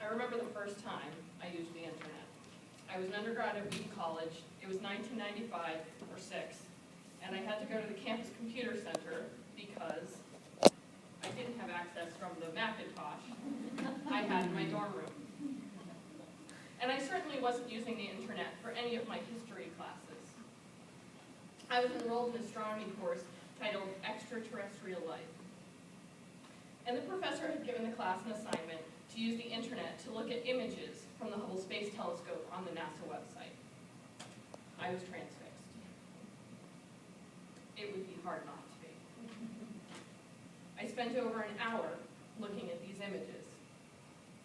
I remember the first time I used the internet. I was an undergrad at Wheaton College. It was 1995 or 6, and I had to go to the campus computer center because I didn't have access from the Macintosh I had in my dorm room. And I certainly wasn't using the internet for any of my history classes. I was enrolled in an astronomy course titled Extraterrestrial Life. And the professor had given the class an assignment to use the internet to look at images from the Hubble Space Telescope on the NASA website. I was transfixed. It would be hard not to be. I spent over an hour looking at these images,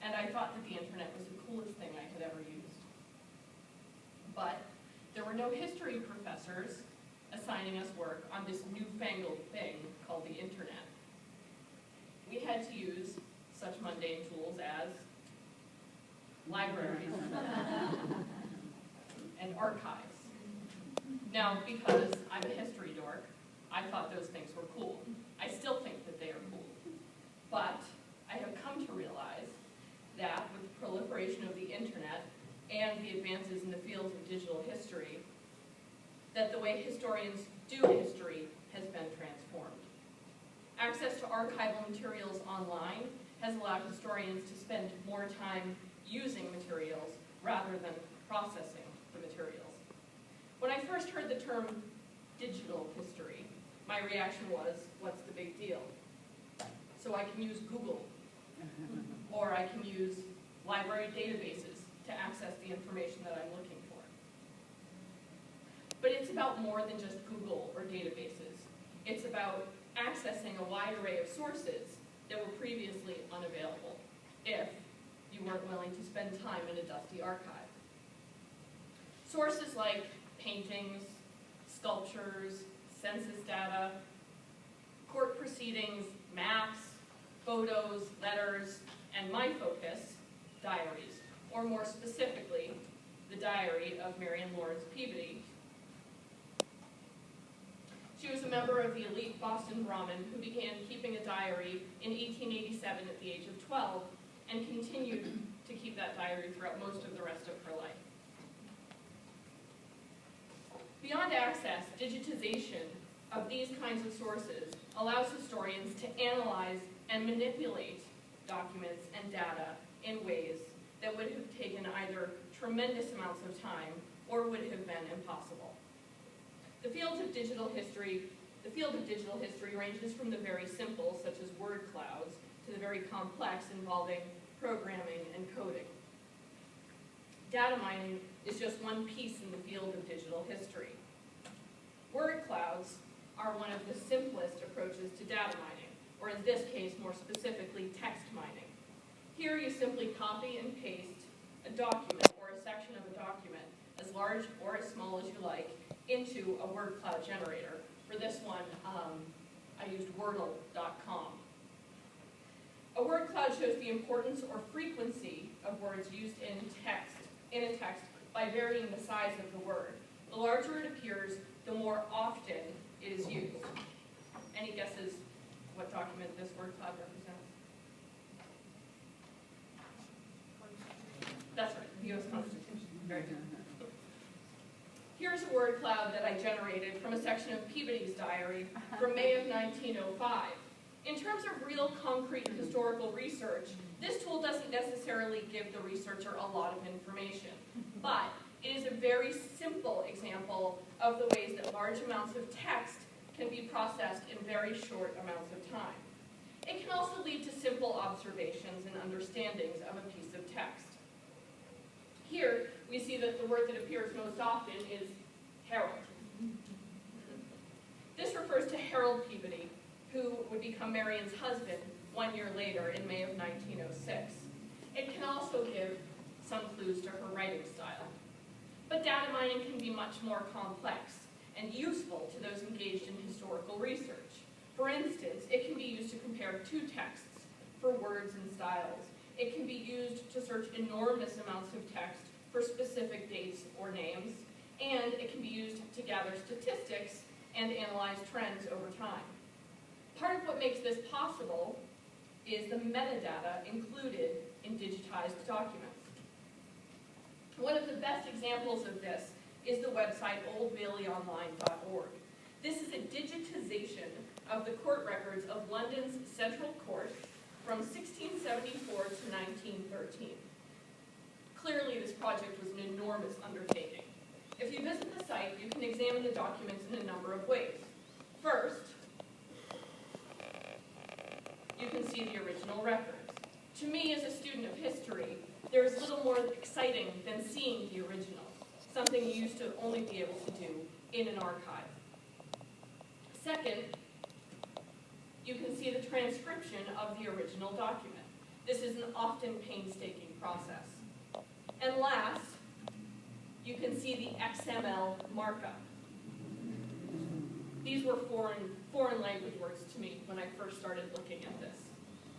and I thought that the internet was the coolest thing I had ever used. But there were no history professors assigning us work on this newfangled thing called the internet. We had to use such mundane tools as libraries and archives. Now, because I'm a history dork, I thought those things were cool. I still think that they are cool. But I have come to realize that with the proliferation of the internet and the advances in the field of digital history, that the way historians do history has been transformed. Access to archival materials online has allowed historians to spend more time using materials rather than processing the materials. When I first heard the term digital history, my reaction was, what's the big deal? So I can use Google, or I can use library databases to access the information that I'm looking for. But it's about more than just Google or databases. It's about accessing a wide array of sources that were previously unavailable, if you weren't willing to spend time in a dusty archive. Sources like paintings, sculptures, census data, court proceedings, maps, photos, letters, and my focus, diaries, or more specifically, the diary of Marian Peabody. She was a member of the elite Boston Brahmin who began keeping a diary in 1887 at the age of 12 and continued to keep that diary throughout most of the rest of her life. Beyond access, digitization of these kinds of sources allows historians to analyze and manipulate documents and data in ways that would have taken either tremendous amounts of time or would have been impossible. The field of digital history ranges from the very simple, such as word clouds, to the very complex involving programming and coding. Data mining is just one piece in the field of digital history. Word clouds are one of the simplest approaches to data mining, or in this case, more specifically, text mining. Here you simply copy and paste a document or a section of a document, as large or as small as you like, into a word cloud generator. For this one, I used Wordle.com. A word cloud shows the importance or frequency of words used in a text by varying the size of the word. The larger it appears, the more often it is used. Any guesses what document this word cloud represents? That's right, the U.S. Constitution. Very good. Here's a word cloud that I generated from a section of Peabody's diary from May of 1905. In terms of real concrete historical research, this tool doesn't necessarily give the researcher a lot of information, but it is a very simple example of the ways that large amounts of text can be processed in very short amounts of time. It can also lead to simple observations and understandings of a piece of text. Here, we see that the word that appears most often is herald. This refers to Harold Peabody, who would become Marian's husband 1 year later in May of 1906. It can also give some clues to her writing style. But data mining can be much more complex and useful to those engaged in historical research. For instance, it can be used to compare two texts for words and styles. It can be used to search enormous amounts of text for specific dates or names, and it can be used to gather statistics and analyze trends over time. Part of what makes this possible is the metadata included in digitized documents. One of the best examples of this is the website oldbaileyonline.org. This is a digitization of the court records of London's Central Court from 1674 to 1913. Clearly, this project was an enormous undertaking. If you visit the site, you can examine the documents in a number of ways. First, you can see the original records. To me, as a student of history, there is little more exciting than seeing the original, something you used to only be able to do in an archive. Second, you can see the transcription of the original document. This is an often painstaking process. And last, you can see the XML markup. These were foreign language words to me when I first started looking at this.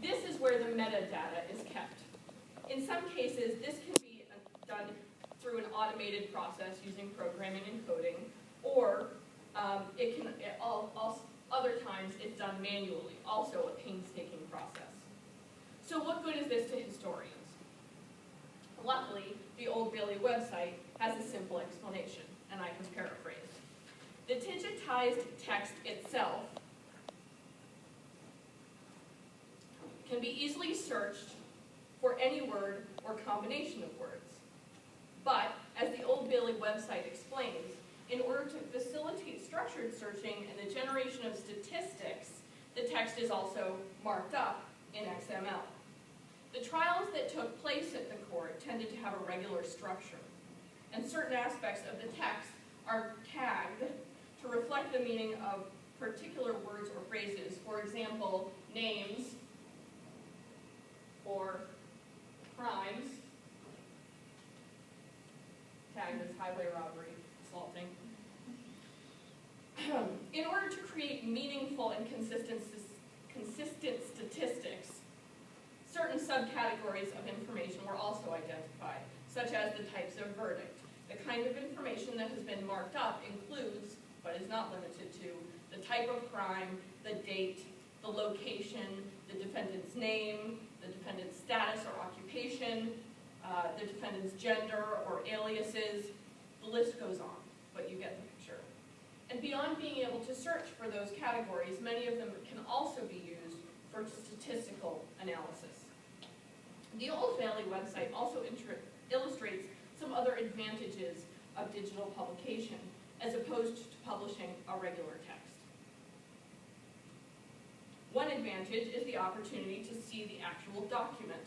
This is where the metadata is kept. In some cases, this can be done through an automated process using programming and coding, or other times it's done manually, also a painstaking process. So what good is this to historians? Luckily, the Old Bailey website has a simple explanation, and I can paraphrase. The digitized text itself can be easily searched for any word or combination of words. But, as the Old Bailey website explains, in order to facilitate structured searching and the generation of statistics, the text is also marked up in XML. The trials that took place at the court tended to have a regular structure, and certain aspects of the text are tagged to reflect the meaning of particular words or phrases. For example, names or crimes, tagged as highway robbery, assaulting. In order to create meaningful and consistent statistics, certain subcategories of information were also identified, such as the types of verdict. The kind of information that has been marked up includes, but is not limited to, the type of crime, the date, the location, the defendant's name, the defendant's status or occupation, the defendant's gender or aliases. The list goes on, but you get the picture. And beyond being able to search for those categories, many of them can also be used for statistical analysis. The Old Bailey website also illustrates some other advantages of digital publication as opposed to publishing a regular text. One advantage is the opportunity to see the actual document.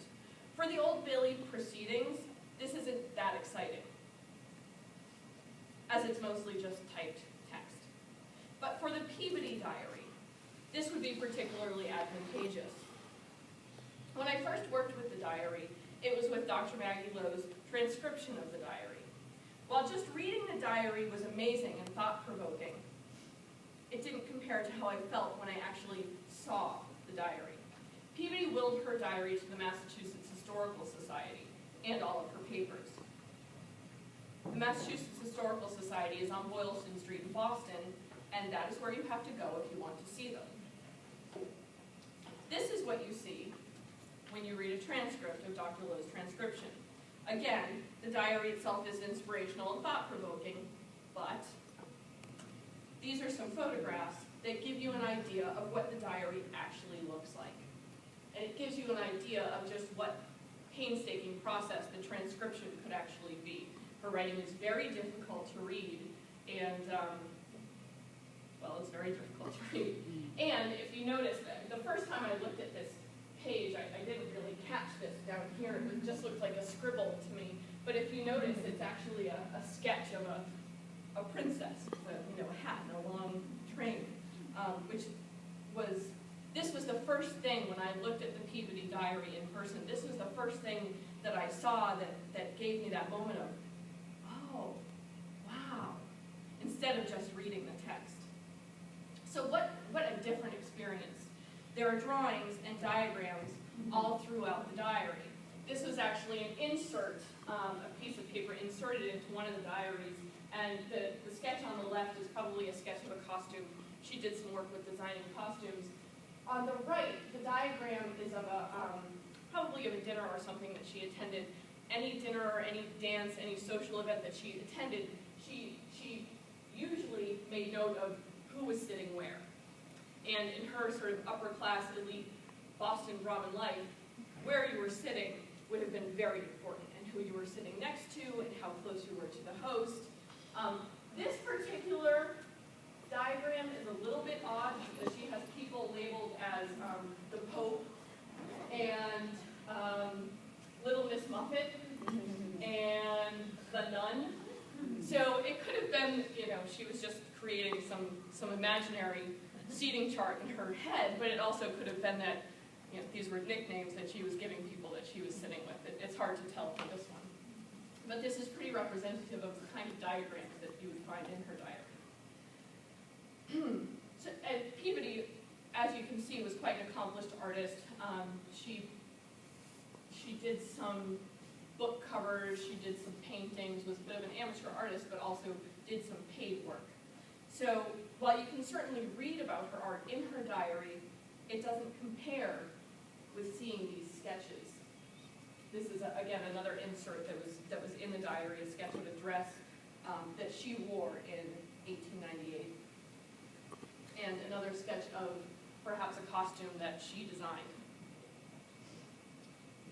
For the Old Bailey proceedings, this isn't that exciting, as it's mostly just typed text. But for the Peabody diary, this would be particularly advantageous. When I first worked with the diary, it was with Dr. Maggie Lowe's transcription of the diary. While just reading the diary was amazing and thought-provoking, it didn't compare to how I felt when I actually saw the diary. Peabody willed her diary to the Massachusetts Historical Society and all of her papers. The Massachusetts Historical Society is on Boylston Street in Boston, and that is where you have to go if you want to see them. This is what you see when you read a transcript of Dr. Lowe's transcription. Again, the diary itself is inspirational and thought-provoking, but these are some photographs that give you an idea of what the diary actually looks like. And it gives you an idea of just what painstaking process the transcription could actually be. Her writing is very difficult to read, and, well, it's very difficult to read. And if you notice that the first time I looked at this page, I didn't really catch this down here. It just looked like a scribble to me. But if you notice, it's actually a sketch of a princess with a hat and a long train, this was the first thing when I looked at the Peabody diary in person. This was the first thing that I saw that gave me that moment of, oh, wow, instead of just reading the text. So what a different experience. There are drawings and diagrams all throughout the diary. This was actually an insert, a piece of paper inserted into one of the diaries, and the sketch on the left is probably a sketch of a costume. She did some work with designing costumes. On the right, the diagram is of probably of a dinner or something that she attended. Any dinner or any dance, any social event that she attended, she usually made note of who was sitting where. And in her sort of upper class, elite Boston Brahmin life, where you were sitting would have been very important, and who you were sitting next to, and how close you were to the host. This particular diagram is a little bit odd because she has people labeled as the Pope and Little Miss Muffet and the nun. So it could have been, she was just creating some imaginary seating chart in her head, but it also could have been that these were nicknames that she was giving people that she was sitting with. It's hard to tell from this one. But this is pretty representative of the kind of diagrams that you would find in her diary. And Peabody, as you can see, was quite an accomplished artist. She did some book covers, she did some paintings, was a bit of an amateur artist, but also did some paid work. So while you can certainly read about her art in her diary, it doesn't compare with seeing these sketches. This is, again, another insert that was in the diary, a sketch of a dress that she wore in 1898. And another sketch of perhaps a costume that she designed.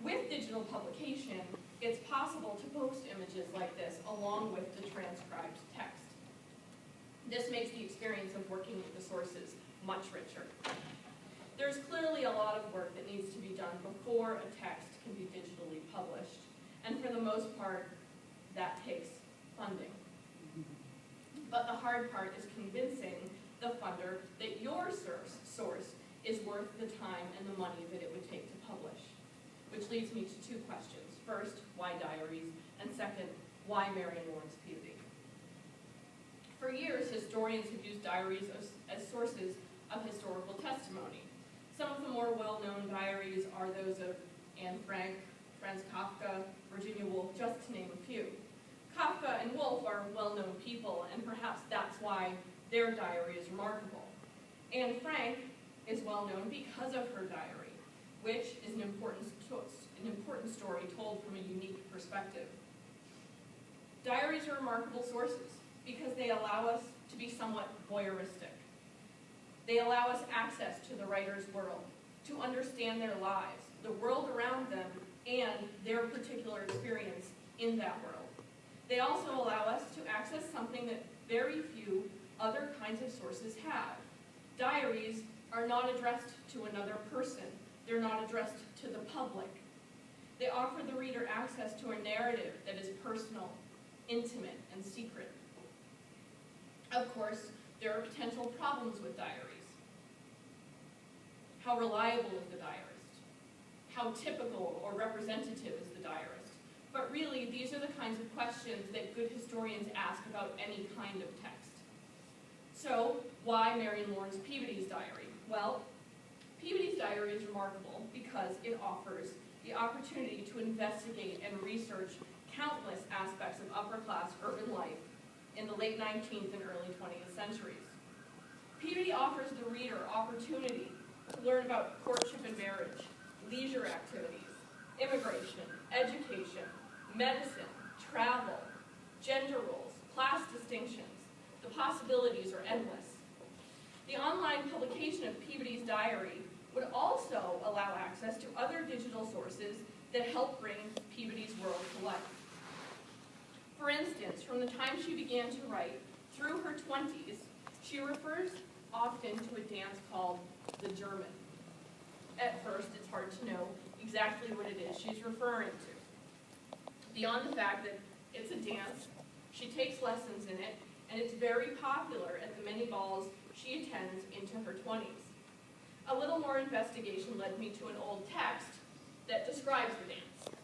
With digital publication, it's possible to post images like this along with the transcribed text. This makes the experience of working with the sources much richer. There's clearly a lot of work that needs to be done before a text can be digitally published, and for the most part, that takes funding. But the hard part is convincing the funder that your source is worth the time and the money that it would take to publish. Which leads me to two questions. First, why Diaries? And second, why Marian Lawrence Peabody? For years, historians have used diaries as sources of historical testimony. Some of the more well-known diaries are those of Anne Frank, Franz Kafka, Virginia Woolf, just to name a few. Kafka and Woolf are well-known people, and perhaps that's why their diary is remarkable. Anne Frank is well-known because of her diary, which is an important story told from a unique perspective. Diaries are remarkable sources because they allow us to be somewhat voyeuristic. They allow us access to the writer's world, to understand their lives, the world around them, and their particular experience in that world. They also allow us to access something that very few other kinds of sources have. Diaries are not addressed to another person. They're not addressed to the public. They offer the reader access to a narrative that is personal, intimate, and secret. Of course, there are potential problems with diaries. How reliable is the diarist? How typical or representative is the diarist? But really, these are the kinds of questions that good historians ask about any kind of text. So, why Marian Lawrence Peabody's diary? Well, Peabody's diary is remarkable because it offers the opportunity to investigate and research countless aspects of upper-class urban life in the late 19th and early 20th centuries. Peabody offers the reader opportunity to learn about courtship and marriage, leisure activities, immigration, education, medicine, travel, gender roles, class distinctions. The possibilities are endless. The online publication of Peabody's diary would also allow access to other digital sources that help bring Peabody's world to life. For instance, from the time she began to write through her 20s, she refers often to a dance called the German. At first, it's hard to know exactly what it is she's referring to. Beyond the fact that it's a dance, she takes lessons in it, and it's very popular at the many balls she attends into her 20s. A little more investigation led me to an old text that describes the dance.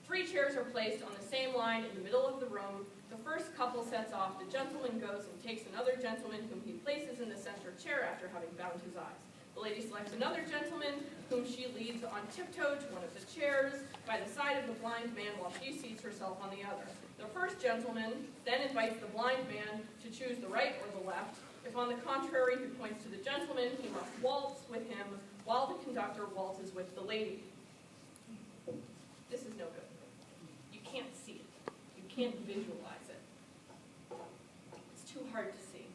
3 chairs are placed on the same line in the middle of the room. The first couple sets off. The gentleman goes and takes another gentleman whom he places in the center chair after having bound his eyes. The lady selects another gentleman whom she leads on tiptoe to one of the chairs by the side of the blind man while she seats herself on the other. The first gentleman then invites the blind man to choose the right or the left. If If on the contrary he points to the gentleman, he must waltz with him while the conductor waltzes with the lady. This is no good. You can't see it. You can't visualize it. It's too hard to see.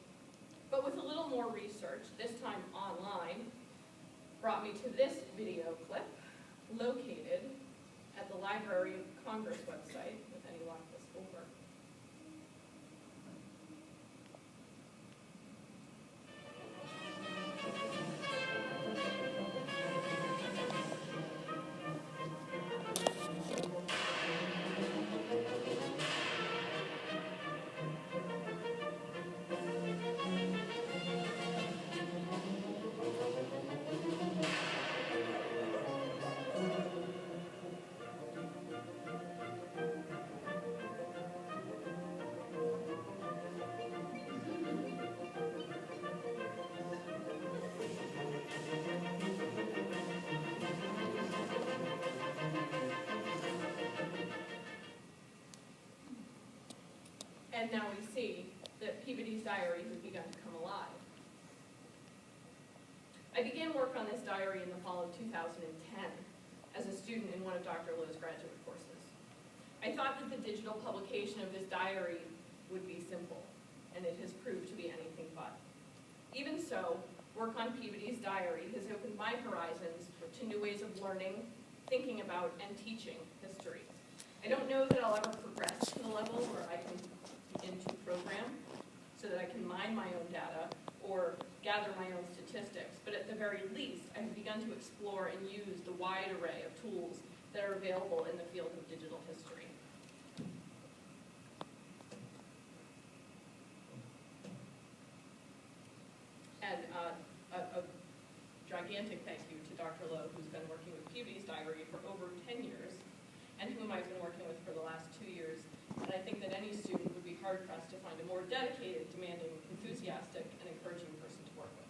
But with a little more research, this time online, brought me to this video clip located at the Library of Congress website. With any luck, this will work. And now we see that Peabody's diary has begun to come alive. I began work on this diary in the fall of 2010 as a student in one of Dr. Lowe's graduate courses. I thought that the digital publication of this diary would be simple, and it has proved to be anything but. Even so, work on Peabody's diary has opened my horizons to new ways of learning, thinking about, and teaching history. I don't know that I'll ever progress to the level where I can begin to program so that I can mine my own data or gather my own statistics, but at the very least, I have begun to explore and use the wide array of tools that are available in the field of digital history. And a gigantic thank you to Dr. Lowe, who's been working with Peabody's diary for over 10 years, and whom I've been working with for the last 2 years. And I think that any student would be hard-pressed to find a more dedicated, demanding, enthusiastic, and encouraging person to work with.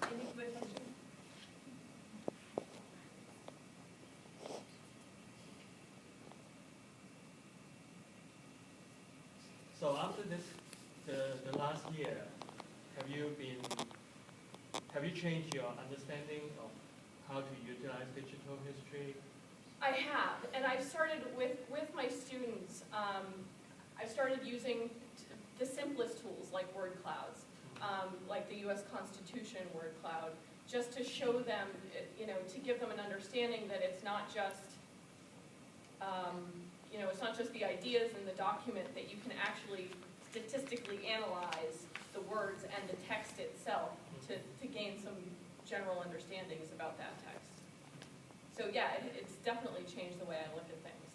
So, any questions? So after this, the last year, have you changed your understanding of how to utilize digital history? I have, and I've started with my students, I've started using the simplest tools like word clouds, like the U.S. Constitution word cloud, just to show them, to give them an understanding that it's not just, it's not just the ideas in the document, that you can actually statistically analyze the words and the text itself to gain some general understandings about that text. So yeah, it's definitely changed the way I look at things.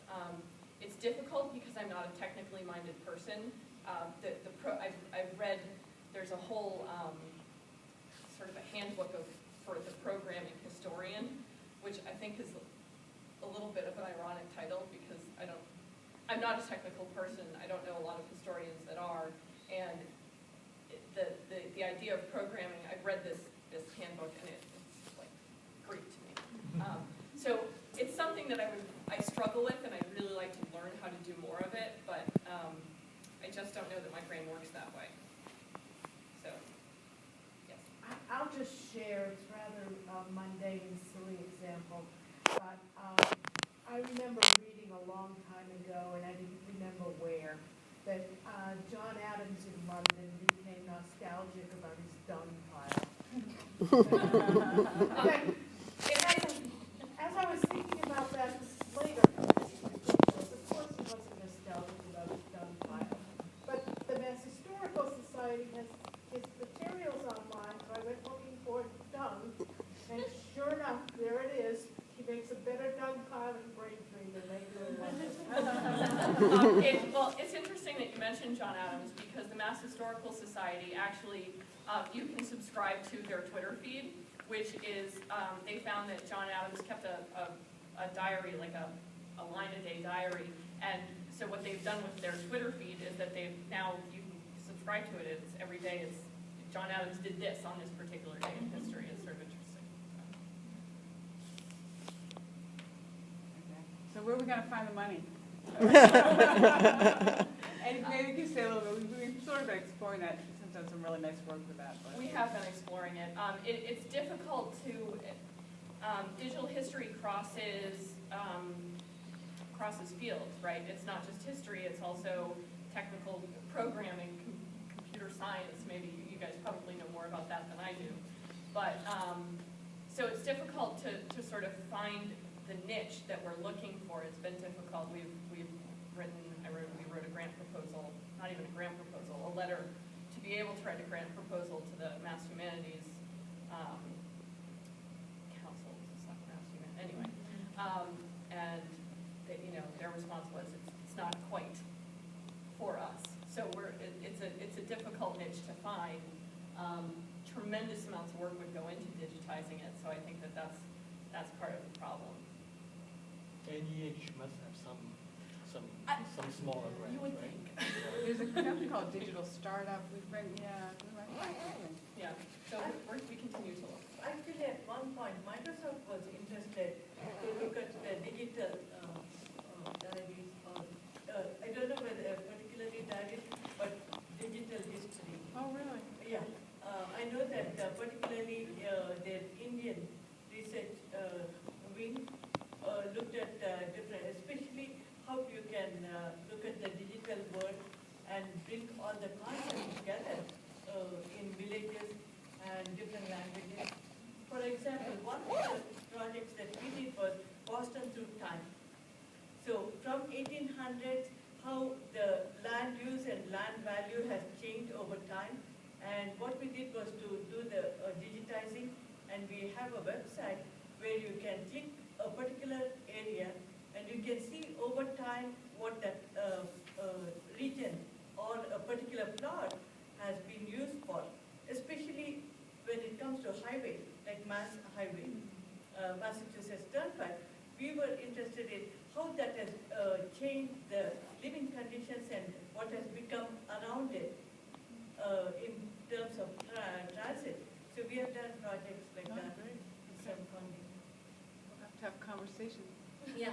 It's difficult because I'm not a technically minded person. I've read, there's a whole sort of a handbook for the programming historian, which I think is a little bit of an ironic title because I'm not a technical person. I don't know a lot of historians that are, and the idea of programming, I've read this handbook and it's like Greek to me. So it's something that I struggle with, and I'd really like to learn how to do more of it, but I just don't know that my brain works that way. So, yes. I'll just share, it's rather a mundane and silly example, but I remember reading a long time ago, and I didn't remember where, that John Adams in London became nostalgic about his dung pile. As I was thinking about that later, of course he wasn't nostalgic about his dung pile, but the Mass Historical Society has its materials online, so I went looking for dung, and sure enough, there it is. He makes a better dung pile in Braintree than they do in London. Well, it's interesting that you mentioned John Adams because the Mass Historical Society actually, you can subscribe to their Twitter feed, which is, they found that John Adams kept a diary, like a line-a-day diary, and so what they've done with their Twitter feed is that you can subscribe to it, it's every day, it's John Adams did this on this particular day in history. It's sort of interesting. So where are we going to find the money? And maybe you could say a little bit, we've sort of been exploring that, she's done some really nice work with that. But. We have been exploring it. It's difficult to, digital history crosses fields, right? It's not just history, it's also technical programming, computer science. Maybe you guys probably know more about that than I do. But, so it's difficult to sort of find the niche that we're looking for. It's been difficult. We wrote a grant proposal, not even a grant proposal, a letter to be able to write a grant proposal to the Mass Humanities Council. It's not Mass Humanities, anyway. And they, their response was it's not quite for us. So it's a difficult niche to find. Tremendous amounts of work would go into digitizing it. So I think that's part of the problem. NEH must have some smaller grants, You would right? think. There's a company called Digital Startup, we might find something. Yeah, so we continue to look. Actually, at one point, Microsoft was interested to look at the digital diaries, or I don't know whether particularly diaries, but digital history. Oh, really? Yeah, I know that particularly their Indian research wing looked at different, especially how you can look at the digital world and bring all the content together in villages and different languages. For example, one of the projects that we did was Boston through time. So from 1800s, how the land use and land value has changed over time. And what we did was to do the digitizing, and we have a website where you can click a particular area and you can see over time what that region or a particular plot has been used for, especially when it comes to highway, like Mass Highway, Massachusetts Turnpike. We were interested in how that has changed the living conditions and what has become around it in terms of transit. So we have done projects like that. Great. Some funding. We'll have to have conversations. Yeah.